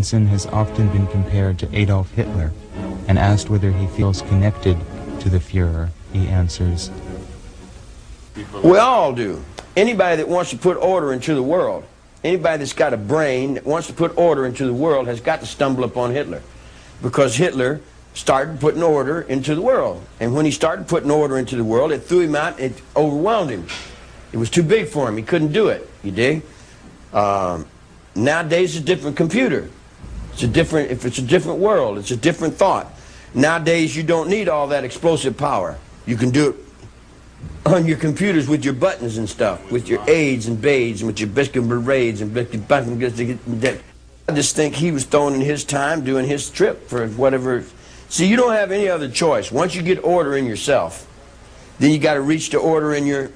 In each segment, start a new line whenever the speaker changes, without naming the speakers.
Manson has often been compared to Adolf Hitler, and asked whether he feels connected to the Fuhrer, he answers,
"We all do. Anybody that wants to put order into the world, anybody that's got a brain that wants to put order into the world has got to stumble upon Hitler. Because Hitler started putting order into the world. And when he started putting order into the world, it threw him out, it overwhelmed him. It was too big for him. He couldn't do it, you dig? Nowadays, it's a different computer. It's a different, if it's a different world, it's a different thought. Nowadays, you don't need all that explosive power. You can do it on your computers with your buttons and stuff, with your aids and baids, and with your biscuit berets and biscuit buttons. I just think he was throwing in his time doing his trip for whatever. See, you don't have any other choice. Once you get order in yourself, then you got to reach to order in your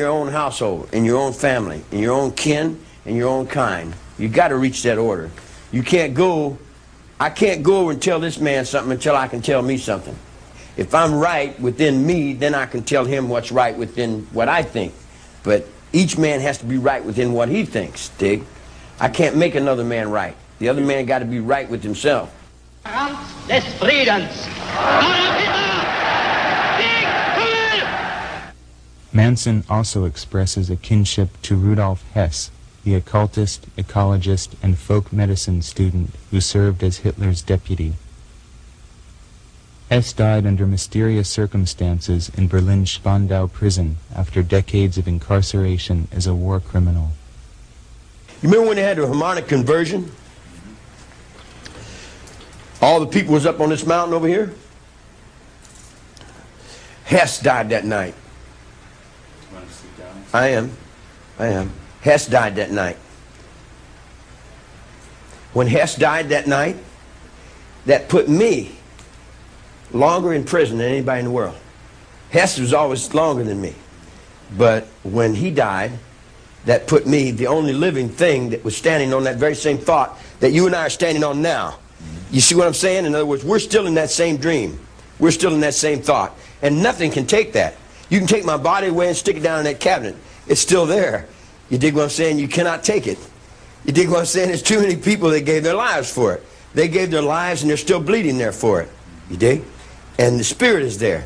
own household, in your own family, in your own kin, in your own kind. You got to reach that order. You can't go, I can't go and tell this man something until I can tell me something. If I'm right within me, then I can tell him what's right within what I think. But each man has to be right within what he thinks, dig? I can't make another man right. The other man got to be right with himself.
Des Friedens.
Manson also expresses a kinship to Rudolf Hess, the occultist, ecologist, and folk medicine student who served as Hitler's deputy. Hess died under mysterious circumstances in Berlin's Spandau prison after decades of incarceration as a war criminal.
You remember when they had the harmonic conversion? All the people was up on this mountain over here. Hess died that night. I am. Hess died that night. When Hess died that night, that put me longer in prison than anybody in the world. Hess was always longer than me. But when he died, that put me, the only living thing that was standing on that very same thought that you and I are standing on now. You see what I'm saying? In other words, we're still in that same dream. We're still in that same thought. And nothing can take that. You can take my body away and stick it down in that cabinet. It's still there. You dig what I'm saying? You cannot take it. You dig what I'm saying? There's too many people that gave their lives for it. They gave their lives and they're still bleeding there for it. You dig? And the spirit is there.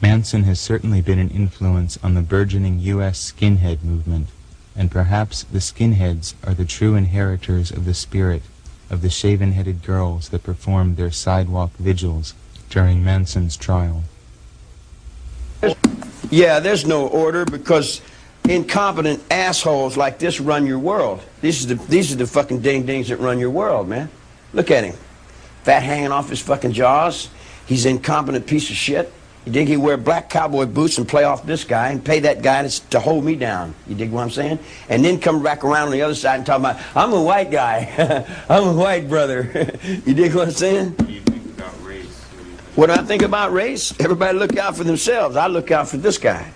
Manson has certainly been an influence on the burgeoning U.S. skinhead movement, and perhaps the skinheads are the true inheritors of the spirit of the shaven-headed girls that performed their sidewalk vigils during Manson's trial.
Yeah, there's no order because incompetent assholes like this run your world. These are the fucking ding-dings that run your world, man. Look at him. Fat hanging off his fucking jaws. He's an incompetent piece of shit. You dig? He wear black cowboy boots and play off this guy and pay that guy to hold me down. You dig what I'm saying? And then come back around on the other side and talk about, I'm a white guy. I'm a white brother. You dig what I'm saying?
What do you think about race?
What do I think about race? Everybody look out for themselves. I look out for this guy.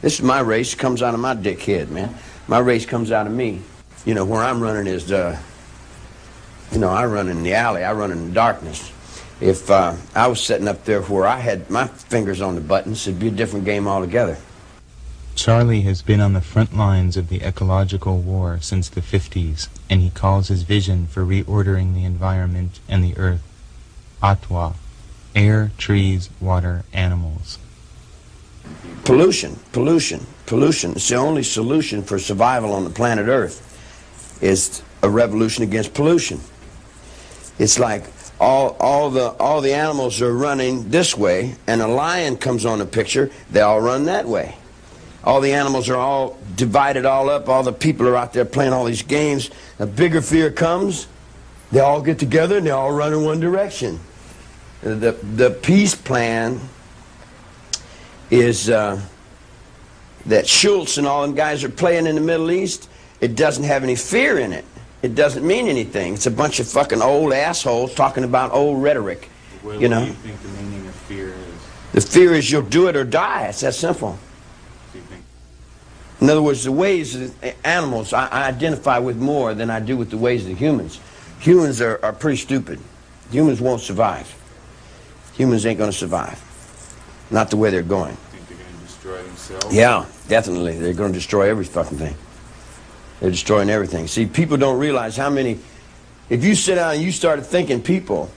This is my race. It comes out of my dickhead, man. My race comes out of me. You know, where I'm running is, you know, I run in the alley. I run in the darkness. If I was sitting up there where I had my fingers on the buttons, it'd be a different game altogether.
Charlie has been on the front lines of the ecological war since the 50s, and he calls his vision for reordering the environment and the earth Atwa, air, trees, water, animals.
Pollution. It's the only solution for survival on the planet Earth is a revolution against pollution. It's like all the animals are running this way, and a lion comes on the picture, they all run that way. All the animals are all divided all up, all the people are out there playing all these games. A bigger fear comes, they all get together and they all run in one direction. The peace plan is that Schultz and all them guys are playing in the Middle East. It doesn't have any fear in it. It doesn't mean anything. It's a bunch of fucking old assholes talking about old rhetoric.
What
you know?
do you think the meaning of fear is?
The fear is you'll do it or die. It's that simple.
Do you think?
In other words, the ways of animals I identify with more than I do with the ways of the humans. Humans are pretty stupid. Humans won't survive. Humans ain't going to survive. Not the way they're going.
Think they're going to destroy themselves?
Yeah, definitely. They're going to destroy every fucking thing. They're destroying everything. See, people don't realize how many If you sit down and you started thinking people,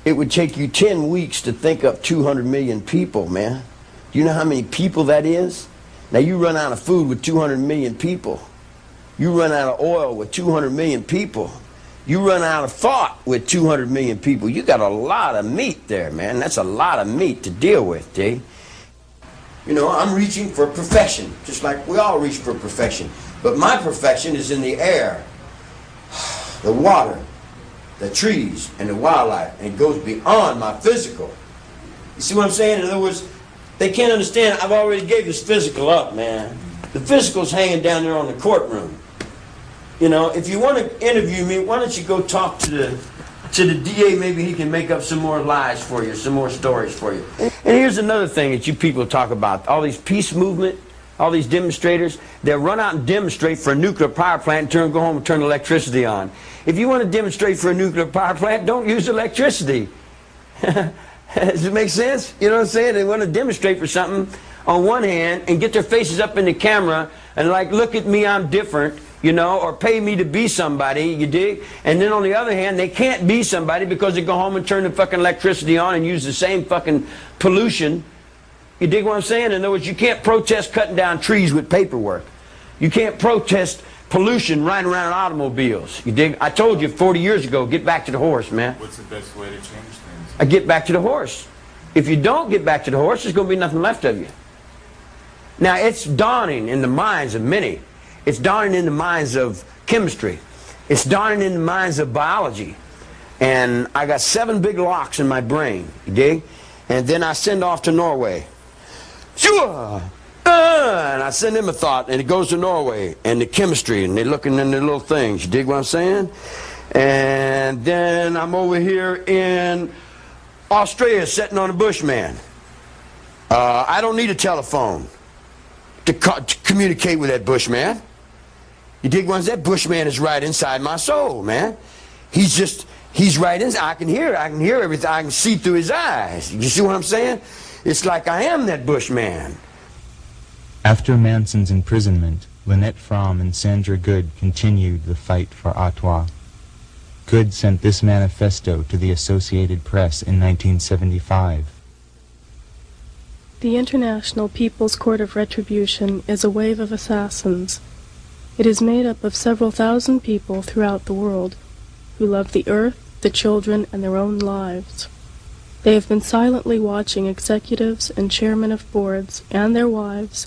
it would take you 10 weeks to think up 200 million people, man. Do you know how many people that is? Now you run out of food with 200 million people. You run out of oil with 200 million people. You run out of thought with 200 million people. You got a lot of meat there, man. That's a lot of meat to deal with, D. You know, I'm reaching for perfection, just like we all reach for perfection. But my perfection is in the air, the water, the trees, and the wildlife. And it goes beyond my physical. You see what I'm saying? In other words, they can't understand. I've already gave this physical up, man. The physical's hanging down there on the courtroom. You know, if you want to interview me, why don't you go talk to the DA? Maybe he can make up some more lies for you, some more stories for you. And here's another thing that you people talk about. All these peace movement, all these demonstrators, they'll run out and demonstrate for a nuclear power plant and go home and turn electricity on. If you want to demonstrate for a nuclear power plant, don't use electricity. Does it make sense? You know what I'm saying? They want to demonstrate for something on one hand and get their faces up in the camera and like, look at me, I'm different. You know, or pay me to be somebody, you dig? And then on the other hand, they can't be somebody because they go home and turn the fucking electricity on and use the same fucking pollution. You dig what I'm saying? In other words, you can't protest cutting down trees with paperwork. You can't protest pollution riding around in automobiles. You dig? I told you 40 years ago, get back to the horse, man.
What's the best way to change things?
I get back to the horse. If you don't get back to the horse, there's going to be nothing left of you. Now, it's dawning in the minds of many. It's dawning in the minds of chemistry. It's dawning in the minds of biology. And I got 7 big locks in my brain, you dig? And then I send off to Norway. Sure! And I send them a thought, and it goes to Norway, and the chemistry, and they're looking in their little things, you dig what I'm saying? And then I'm over here in Australia sitting on a bushman. I don't need a telephone to communicate with that bushman. You dig what I'm saying? That bushman is right inside my soul, man. He's right inside. I can hear everything. I can see through his eyes. You see what I'm saying? It's like I am that bushman.
After Manson's imprisonment, Lynette Fromm and Sandra Good continued the fight for Ottawa. Good sent this manifesto to the Associated Press in 1975.
The International People's Court of Retribution is a wave of assassins. It is made up of several thousand people throughout the world who love the earth, the children, and their own lives. They have been silently watching executives and chairmen of boards and their wives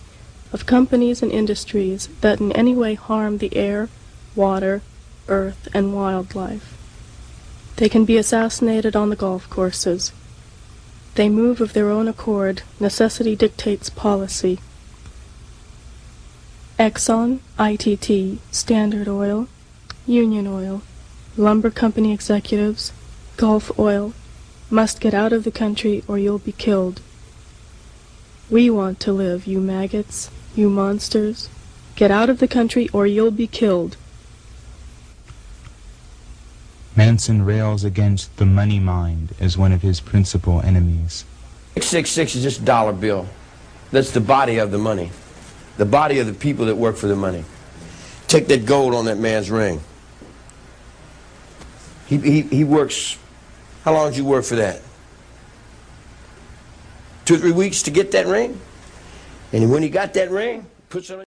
of companies and industries that in any way harm the air, water, earth, and wildlife. They can be assassinated on the golf courses. They move of their own accord. Necessity dictates policy. Exxon, ITT, Standard Oil, Union Oil, lumber company executives, Gulf Oil, must get out of the country or you'll be killed. We want to live, you maggots, you monsters. Get out of the country or you'll be killed.
Manson rails against the money mind as one of his principal enemies.
666 is just a dollar bill. That's the body of the money. The body of the people that work for the money. Take that gold on that man's ring. He works. How long did you work for that? 2 or 3 weeks to get that ring? And when he got that ring, puts it on